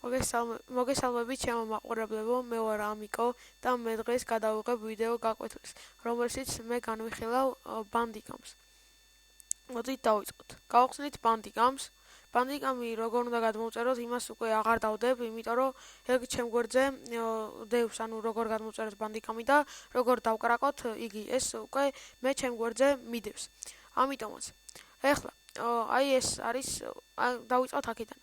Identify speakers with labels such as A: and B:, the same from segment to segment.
A: მოგესალმებით ჩემო მაყურებლებო, მე ვარ ამიკო და მე დღეს გადავიღებ ვიდეო გაკვეთილს, რომელშიც მე განვიხილავ ბანდიკამს. მოდით დავიწყოთ. გავხსნით ბანდიკამს. ბანდიკამი როგორ უნდა გადმოვწეროთ, იმას უკვე აღარ დავდებ, იმიტომ რომ ეგ ჩემ გვერდზე დევს, ანუ როგორ გადმოვწეროთ ბანდიკამი და როგორ დავკრაკოთ, იგი ეს უკვე მე ჩემ გვერდზე მიდევს. ამიტომაც ეხლა აი ეს არის დავიწყოთ აქედან.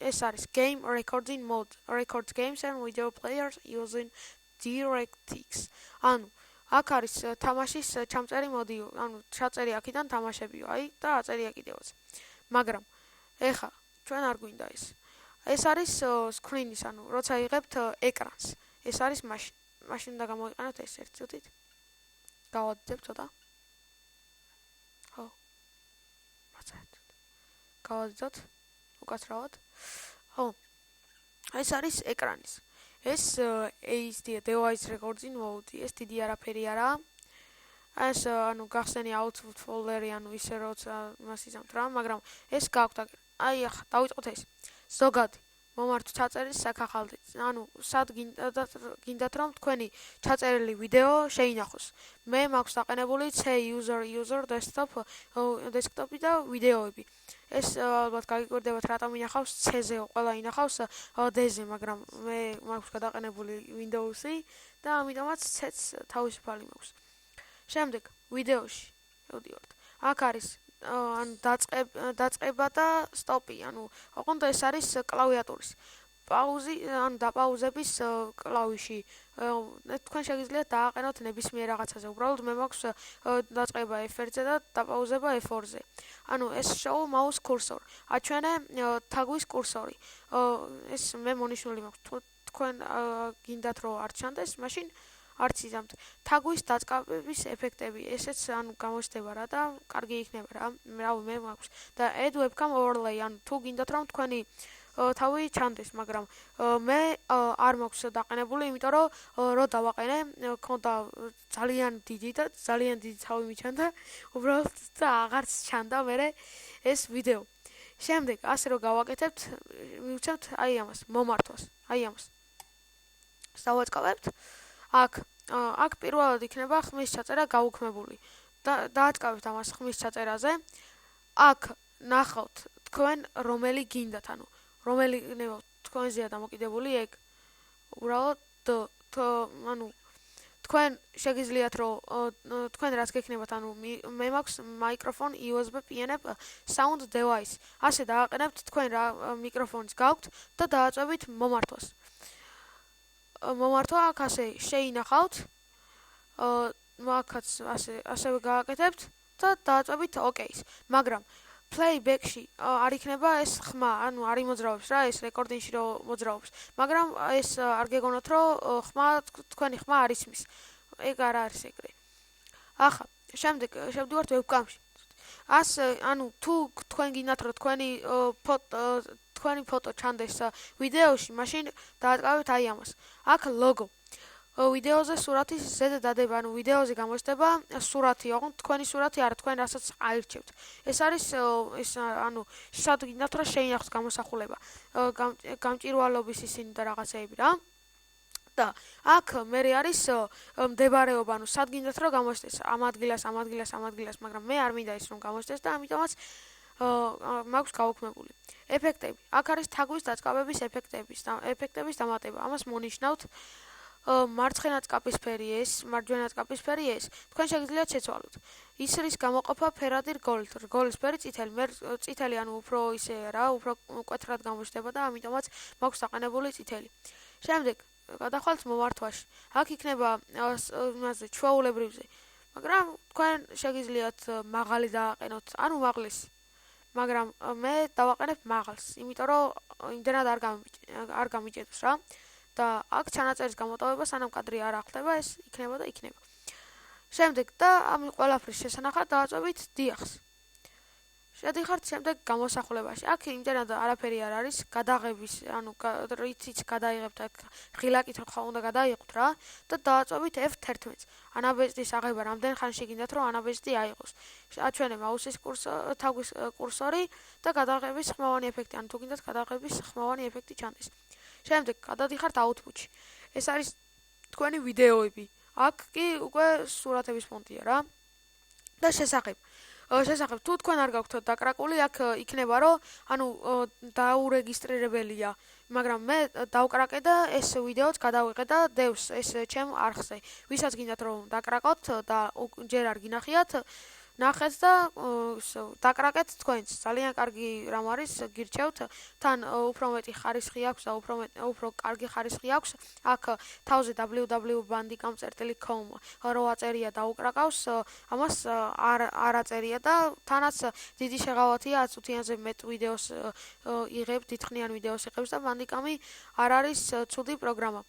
A: ეს არის game recording mode, records games and video players using DirectX. ანუ აქ არის თამაშის ჩამწერი მოდი, ანუ ჩაწერი აქედან თამაშებიო, აი და აწერია კიდევაც. მაგრამ ეხლა ჩვენ არ გვინდა ეს. ეს არის screen-ის, ანუ როცა იღებთ ეკრანს. ეს არის მაშინ უნდა გამოვიყენოთ ეს ერთ წუთით. გავადდებთ ცოტა. ხო. მაცადეთ. გავადოთ უკაცრავად. ხო. ეს არის ეკრანის. ეს HD device recording mode, ეს დიდი არაფერი არაა. ეს ანუ გახსენი output folder-ი, ანუ ისე როცა იმას იზამთ რა, მაგრამ ეს გაქვთ. აი ახლა დავიწყოთ ეს. ზოგადი მომართ ჩაწერის საქახალდით. ანუ სად გინდათ რომ თქვენი ჩაწერილი ვიდეო შეინახოს. მე მაქვს დაყენებული C user desktop-ი და ვიდეოები. ეს ალბათ გაგიკვირდებათ რატომ ინახავს C-ზე, ყველა ინახავს D-ზე, მაგრამ მე მაქვს გადაყენებული Windows-ი და ამიტომაც C-ს თავისუფალი მაქვს. შემდეგ ვიდეოში მოვიდივართ. აქ არის ანუ დაწყება და სტოპი, ანუ ოღონდ ეს არის კლავიატურის პაუზი, ანუ დაპაუზების კლავიში. თქვენ შეგიძლიათ დააყენოთ ნებისმიერ რაღაცაზე. უბრალოდ მე მაქვს დაწყება F1-ზე და დაპაუზება F2-ზე. ანუ ეს show mouse cursor. აჩვენე თაგვის კურსორი. ეს მე მონიშნული მაქვს. თქვენ გინდათ რომ არ ჩანდეს, მაშინ არც იზამთ. თაგვის დაწყების ეფექტები, ესეც ანუ გამოჩნდება რა და კარგი იქნება რა. რავი, მე მაქვს. და add webcam overlay, ანუ თუ გინდათ რომ თქვენი თავი ჩანდეს, მაგრამ მე არ მაქვს დაყენებული, იმიტომ რომ რო დავაყენე, მქონდა ძალიან დიდი თავი მიჩანდა, უბრალოდ და აღარც ჩანდა მე ეს ვიდეო. შემდეგ ასე რომ გავაკეთებთ, მივცემთ აი ამას, მომართვას, აი ამას. დავაწყავებთ. აქ პირველად იქნება ხმის ჩაწერა გაუქმებული. დააწყავებთ ამას ხმის ჩაწერაზე. აქ ნახავთ თქვენ რომელი გინდათ, ანუ რომელი იქნება თქვენზეა დამოკიდებული ეგ. უბრალოდ ანუ თქვენ შეგიძლიათ რომ თქვენ რაც გექნებათ, ანუ მე მაქვს microphone USB PNF sound device. ასე დააყენებთ თქვენ რა მიკროფონის გაქვთ და დააწვევით მომართვას. მომართვა აქ ასე შეინახავთ. აქაც ასევე გააკეთებთ და დააწვევით OK-ს. მაგრამ playback-ში არ იქნება ეს ხმა, ანუ არ იმოძრავებს რა, ეს რეკორდინგში რო მოძრაობს. მაგრამ ეს არ გეგონოთ რომ თქვენი ხმა არ ისმის. ეგ არ არის ეგრე. ახლა შემდეგ შევდივართ webcam-ში. ანუ თუ თქვენ გინდათ რომ თქვენი ფოტო ჩანდეს ვიდეოში, მაშინ დააწყავებთ აი ამას. აქ ლოგო. ვიდეოზე სურათის ზედ დადება, ანუ ვიდეოზე გამოჩნდება სურათი, ოღონდ თქვენი სურათი არა, თქვენ რასაც აირჩევთ. ეს არის ანუ სად გინდათ რომ შეინახოს გამოსახულება. გამჭირვალობის ისინი და რაღაცეები რა. და აქ მე არის მდებარეობა, ანუ სად გინდათ რომ გამოჩნდეს ამ ადგილას, მაგრამ მე არ მინდა ის რომ გამოჩნდეს და ამიტომაც მაქვს გაუქმებული. ეფექტები. აქ არის თაგვის დაწყებების ეფექტების დამატება. ამას მონიშნავთ. მარცხენა წყაფისფერი ეს, მარჯვენა წყაფისფერი ეს. თქვენ შეგიძლიათ შეცვალოთ. ისრის გამოყოფა ფერადი რგოლის ფერი წითელი, მე წითელი, ანუ უფრო ისე რა, უფრო მკვეთრად გამოჩნდება და ამიტომაც მაქვს დაყენებული წითელი. შემდეგ გადახვალთ მომართვაში. აქ იქნება იმაზე ჩვეულებრივზე. მაგრამ თქვენ შეგიძლიათ მაღალი დააყენოთ, ანუ მაღლესი. მაგრამ მე დავაყენებ მაღალს, იმიტომ რომ იმდენად არ გამიჭედოს რა. და აქ ჩანაწერის გამოტოვება სანამ კადრი არ ახდება, ეს იქნება და იქნება. შემდეგ და ამ ყველაფრის შესანახად დააწვევით დიახს. შედიხართ შემდეგ გამოსახულებაში. აქ იმდენად არაფერი არ არის, გადაღების, ანუ რითიც გადაიღებთ, აქ ღილაკით ხა უნდა გადაიღოთ რა და დააწვევით F11-ს. ანაბეჭდის აღება რამდენ ხანში გინდათ რომ ანაბეჭდი აიღოს. აჩვენე მაუსის თაგვის კურსორი და გადაღების ხმოვანი ეფექტი, ანუ თუ გინდათ გადაღების ხმოვანი ეფექტი ჩანდეს. შემდეგ გადადიხართ output-ში. ეს არის თქვენი ვიდეოები. აქ კი უკვე სურათების ფონტია რა. და შესახებ თუ თქვენ არ გაქვთ დაკრაკული, აქ იქნება რომ ანუ დაურეგისტრირებელია, მაგრამ მე დავკრაკე და ეს ვიდეოც გადავიღე და დევს ეს ჩემ არხზე. ვისაც გინდათ რომ დაკრაკოთ და ჯერ არ გინახიათ, ნახეთ და დაკრაკეთ თქვენც. ძალიან კარგი რამ არის, გირჩევთ. თან უფრო მეტი ხარისხი აქვს და უფრო კარგი ხარისხი აქვს. აქ თავზე www.bandicam.com რო აწერია და უკრაკავს, ამას არ აწერია და თანაც დიდი შეღავათია 100 წუთიანზე მეტ ვიდეოს იღებს, დიდხნიან ვიდეოს იღებს და Bandicam-ი არ არის ცუდი პროგრამა.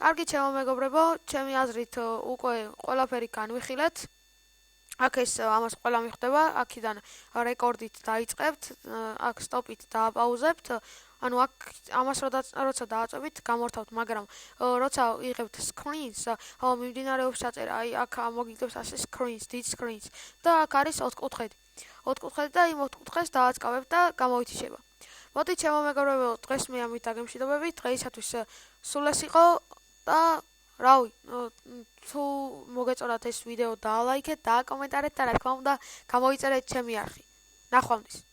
A: კარგი ჩემო მეგობრებო, ჩემი აზრით უკვე ყველაფერი განვიხილეთ. აქ ეს ამას ყველა მიხვდება, აქედან რეკორდით დაიწყებთ, აქ სტოპით დააპაუზებთ, ანუ აქ ამას როცა დააწვევით, გამორთავთ, მაგრამ როცა იღებთ screens, მიმდინარეობს ჩაწერა, აი აქ მოგიგდებს ასე screens, dead screens და აქ არის 4 კუთხედი. 4 კუთხედი და იმ 4 კუთხეს დააწყავებთ და გამოითიშება. მოდით ჩემო მეგობრებო, დღეს მე ამით დაგემშვიდობებით, დღეისათვის სულ ეს იყო და რავი, თუ მოგეწონათ ეს ვიდეო, დაალაიქეთ, დააკომენტარეთ და რა თქმა უნდა, გამოიწერეთ ჩემი არხი. ნახვამდის.